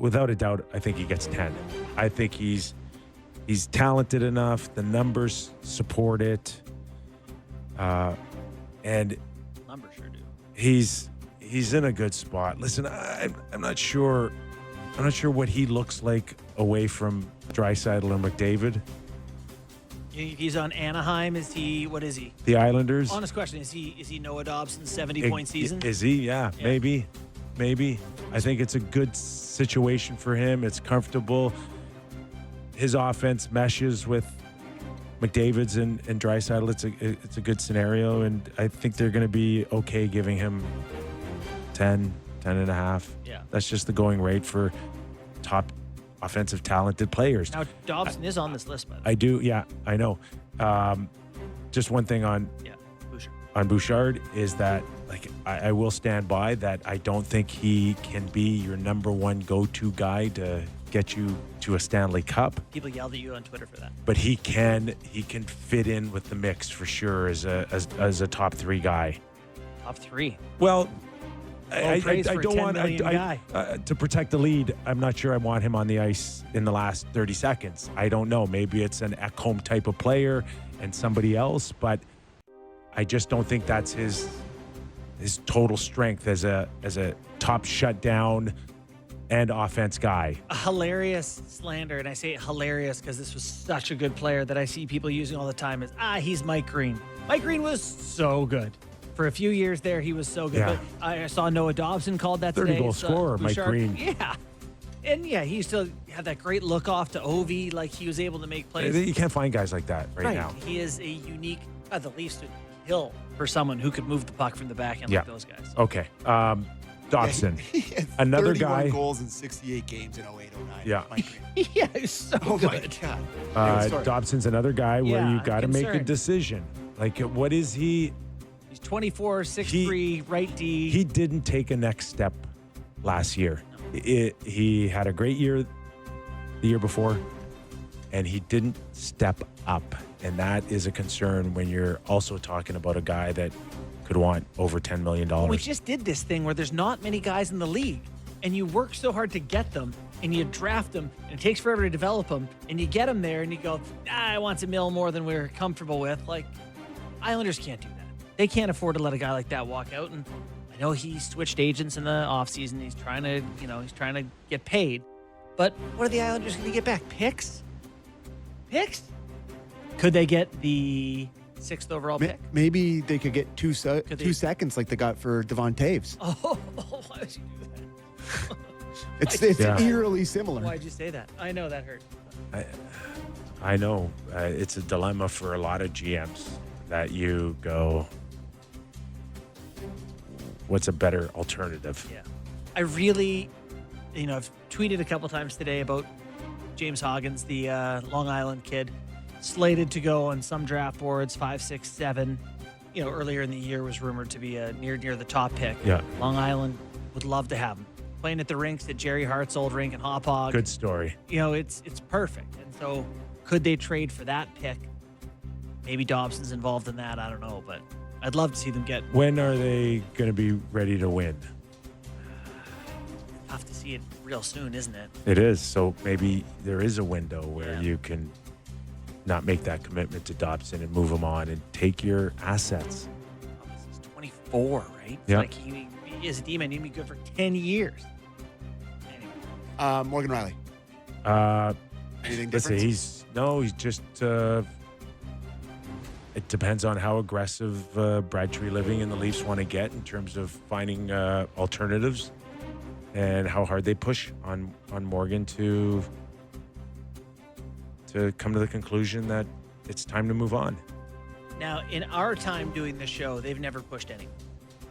without a doubt, I think he gets 10. I think he's talented enough. The numbers support it. And Numbers sure do. he's in a good spot. Listen, I'm not sure what he looks like away from Draisaitl or McDavid. He's on Anaheim. Is he? What is he? The Islanders. Honest question: Is he Noah Dobson's 70-point season? Is he? Yeah, maybe. I think it's a good situation for him. It's comfortable. His offense meshes with McDavid's and Draisaitl. It's a good scenario, and I think they're going to be okay giving him 10 and a half. Yeah. That's just the going rate for top offensive talented players. Now, Dobson is on this list, by the way. I do, yeah, I know. Just one thing on Bouchard is that, like, I will stand by that. I don't think he can be your number one go-to guy to get you to a Stanley Cup. People yelled at you on Twitter for that. But he can fit in with the mix for sure as a top three guy. Top three. Well, I don't want to protect the lead. I'm not sure I want him on the ice in the last 30 seconds. I don't know. Maybe it's an Ekholm type of player and somebody else, but I just don't think that's his total strength as a top shutdown and offense guy. A hilarious slander, and I say hilarious because this was such a good player that I see people using all the time is, he's Mike Green. Mike Green was so good. For a few years there, he was so good. Yeah. But I saw Noah Dobson called that 30 today. 30-goal scorer, Mike Green. Yeah. And, yeah, he used to have that great look off to Ovi, like he was able to make plays. You can't find guys like that right now. He is a unique, at the least, hill for someone who could move the puck from the back end like those guys. Okay. Dobson. He had Another 31 guy. goals in 68 games in 08-09. Yeah. Mike Green. Yeah, he's so good. My God. Dobson's another guy where Yeah, you got to I'm make a concerned. decision. Like, what is he? He's 24, 6'3", right D. He didn't take a next step last year. He had a great year the year before, and he didn't step up. And that is a concern when you're also talking about a guy that could want over $10 million. We just did this thing where there's not many guys in the league, and you work so hard to get them, and you draft them, and it takes forever to develop them, and you get them there, and you go, I want $1 million more than we're comfortable with. Like, Islanders can't do that. They can't afford to let a guy like that walk out. And I know he switched agents in the offseason. He's trying to get paid. But what are the Islanders going to get back? Picks? Could they get the 6th overall pick? Maybe they could get two seconds like they got for Devon Taves. Oh, why would you do that? It's eerily similar. Why'd you say that? I know that hurt. I know. It's a dilemma for a lot of GMs that you go, what's a better alternative? Yeah. I really, I've tweeted a couple times today about James Hoggins, the Long Island kid, slated to go on some draft boards, 5, 6, 7. Earlier in the year was rumored to be near the top pick. Yeah. Long Island would love to have him. Playing at the rinks at Jerry Hart's old rink in Hauppauge. Good story. It's perfect. And so could they trade for that pick? Maybe Dobson's involved in that. I don't know, but I'd love to see them get. When are they going to be ready to win? Tough to see it real soon, isn't it? It is. So maybe there is a window where you can not make that commitment to Dobson and move him on and take your assets. He's 24, right? Yeah. Like he is a D-man. He'd be good for 10 years. Anyway. Morgan Riley. Anything Listen, different? he's just. It depends on how aggressive Brad Treliving and the Leafs want to get in terms of finding alternatives, and how hard they push on Morgan to come to the conclusion that it's time to move on. Now, in our time doing this show, they've never pushed anyone.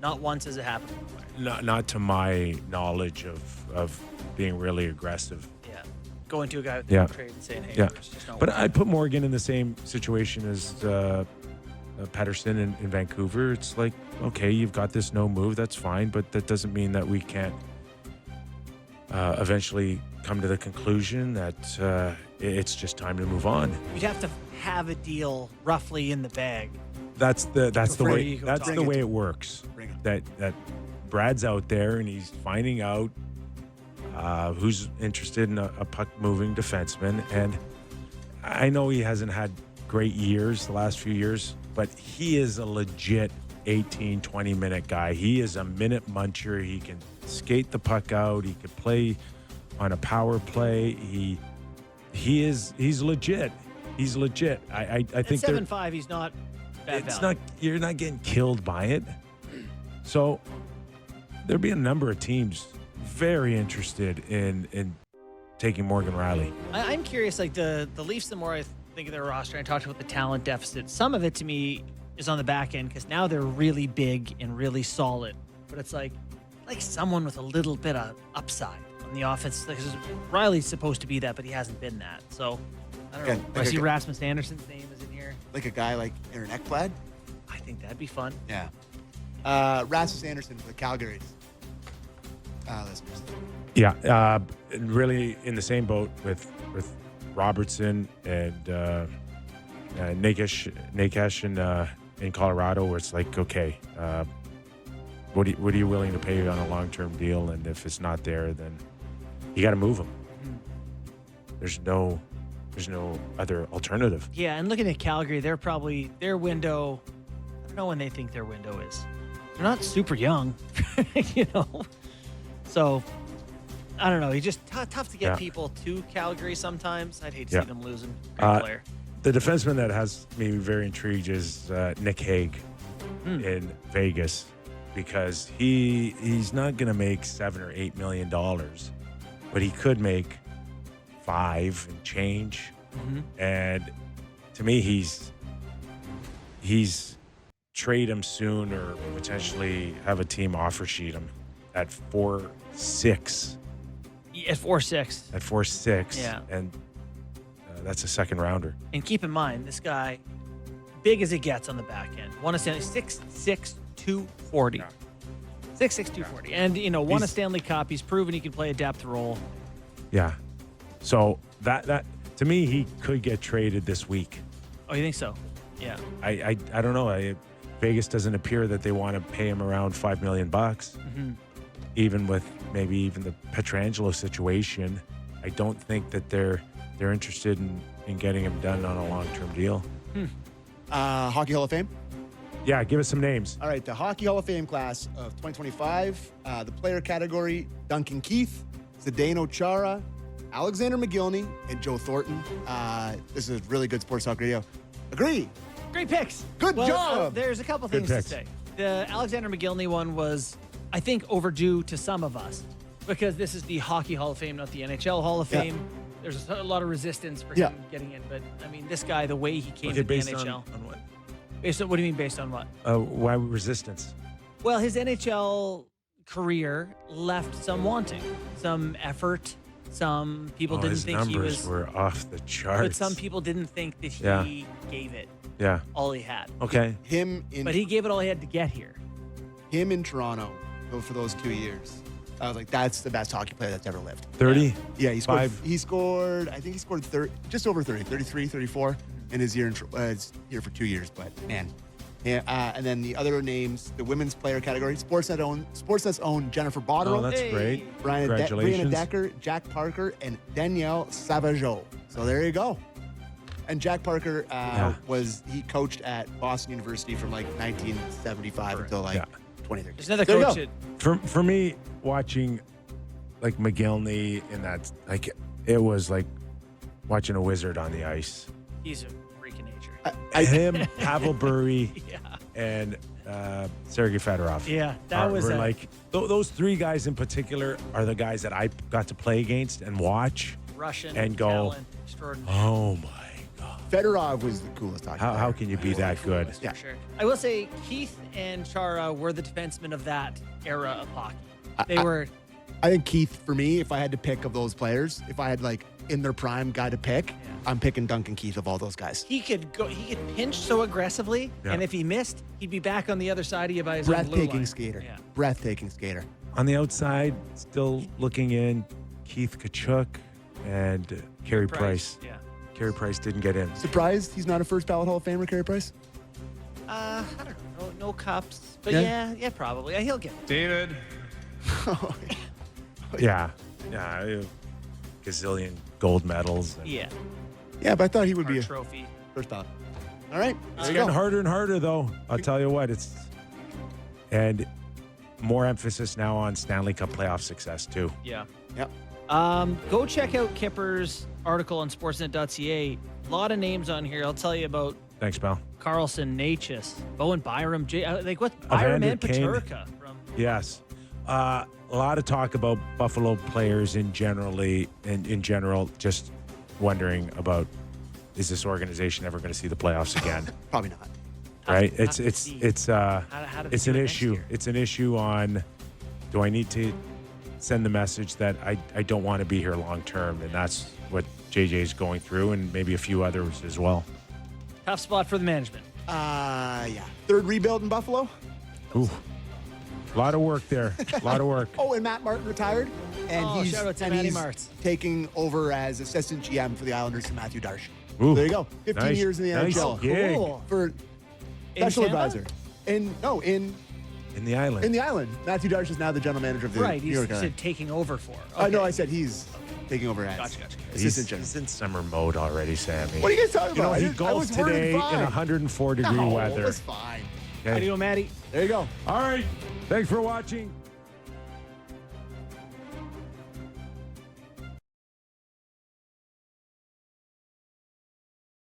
Not once has it happened before. Not to my knowledge of being really aggressive. Yeah. Going to a guy with the trade and saying, hey, it's just not But working. I'd put Morgan in the same situation as Pettersson in Vancouver. It's like, okay, you've got this no move, that's fine, but that doesn't mean that we can't eventually come to the conclusion that it's just time to move on. You'd have to have a deal roughly in the bag. That's the way it works. Bring it. That Brad's out there and he's finding out who's interested in a puck-moving defenseman. And I know he hasn't had great years the last few years, but he is a legit 18, 20-minute guy. He is a minute muncher. He can skate the puck out. He could play on a power play. He's legit. He's legit. I think 7'5", he's not bad value. You're not getting killed by it. So there'd be a number of teams very interested in taking Morgan Riley. I'm curious, like the Leafs, the more I think of their roster, I talked about the talent deficit. Some of it to me is on the back end because now they're really big and really solid. But it's like someone with a little bit of upside on the offense. Because Riley's supposed to be that, but he hasn't been that. So I don't know. I see Rasmus Anderson's name is in here. Like a guy like Aaron Ekblad? I think that'd be fun. Yeah. Rasmus Anderson for the Calgary's listeners. Yeah, and really in the same boat with Robertson and Nakash in Colorado, where it's like, okay, what are you willing to pay on a long-term deal? And if it's not there, then you got to move him. There's no other alternative. Yeah, and looking at Calgary, they're probably their window. I don't know when they think their window is. They're not super young, you know. So I don't know. He's just tough to get people to Calgary sometimes. I'd hate to see them losing a player. The defenseman that has me very intrigued is Nick Hague in Vegas, because he's not going to make $7 or $8 million, but he could make $5 and change. And to me, he's trade him soon or potentially have a team offer sheet him at 4.6. At 4.6. At 4.6. Yeah. And that's a second rounder. And keep in mind, this guy, big as it gets on the back end. Won a Stanley 6'6", 240. Yeah. 6'6", 240. And, you know, won a Stanley Cup. He's proven he can play a depth role. Yeah. So that to me, he could get traded this week. Oh, you think so? Yeah. I don't know. Vegas doesn't appear that they want to pay him around $5 million. Even with maybe even the Pietrangelo situation, I don't think that they're interested in getting him done on a long-term deal. Hockey Hall of Fame? Yeah, give us some names. All right, the Hockey Hall of Fame class of 2025. The player category, Duncan Keith, Zdeno Chara, Alexander McGillney, and Joe Thornton. This is really good sports talk radio. Agree. Great picks. Good job. There's a couple things to say. The Alexander McGillney one was, I think, overdue to some of us because this is the Hockey Hall of Fame, not the NHL Hall of Fame. There's a lot of resistance for him getting in. But, I mean, this guy, the way he came to the NHL. On what? What do you mean based on what? Why resistance? Well, his NHL career left some wanting. Some effort. Some people didn't think he was. His numbers were off the charts. But some people didn't think that he gave it all he had. Okay. But he gave it all he had to get here. Him in Toronto, for those 2 years. I was like, that's the best hockey player that's ever lived. 30? Yeah, he scored, I think he scored just over 30, 33, 34 in his year here for 2 years. But, man. Yeah, and then the other names, the women's player category, Sportsnet's own Jennifer Botterill. Oh, that's great. Brianna Decker, Jack Parker, and Danielle Savageau. So there you go. And Jack Parker he coached at Boston University from like 1975 until like 2013. There's another coach. For me, watching like McGillney in that, like it was like watching a wizard on the ice. He's a freak of nature. Him, Pavel Bure, and Sergei Fedorov. Yeah, that was like those three guys in particular are the guys that I got to play against and watch. Russian and go, talent, extraordinary. Oh my God. Fedorov was the coolest hockey player. How can you be that good? Yeah, sure. I will say Keith and Chara were the defensemen of that era of hockey. They were. I think Keith, for me, if I had to pick of those players, if I had like in their prime guy to pick, I'm picking Duncan Keith of all those guys. He could pinch so aggressively, and if he missed, he'd be back on the other side of you by his own blue line. Breathtaking skater. Yeah. Breathtaking skater. On the outside, still looking in, Keith Kachuk and Carey Price. Yeah. Carey Price didn't get in. Surprised he's not a first ballot Hall of Famer, Carey Price? I don't know. No cups. But yeah, probably. He'll get it. David. Yeah. Gazillion gold medals. And Yeah. Yeah, but I thought he would be Our a trophy. first thought. All right. It's There you getting go. harder and harder, though. I'll tell you what. And more emphasis now on Stanley Cup playoff success, too. Yeah. Yep. Go check out Kipper's article on sportsnet.ca. A lot of names on here. I'll tell you about Thanks, pal. Carlson, Natchez, Bowen Byram, Byram and Kane. Paterka from. Yes. A lot of talk about Buffalo players in general, just wondering about, is this organization ever going to see the playoffs again? Probably not. Right? How do they It's do an it next issue. year? It's an issue on, do I need to send the message that I don't want to be here long term? And that's what JJ is going through, and maybe a few others as well. Tough spot for the management. Yeah. Third rebuild in Buffalo. Ooh. A lot of work there. A lot of work. Oh, and Matt Martin retired, and Oh, he's, shout out to and Matty he's Martz. taking over as assistant GM for the Islanders to Matthew Darsh. Ooh. There you go. 15 Nice- years in the nice NHL gig. Cool. for In special Tampa? advisor. In In the island. in the island. Matthew Darsh is now the general manager of the Right. New He's York said Islanders. taking over for. No, Okay. I said he's taking over as Gotcha. assistant general. He's in summer mode already, Sammy. What are you guys talking You know, about? he I golfed was worded today in fine. 104 degree No, weather. it was fine. Okay? How do you go, Maddie? There you go. All right. Thanks for watching.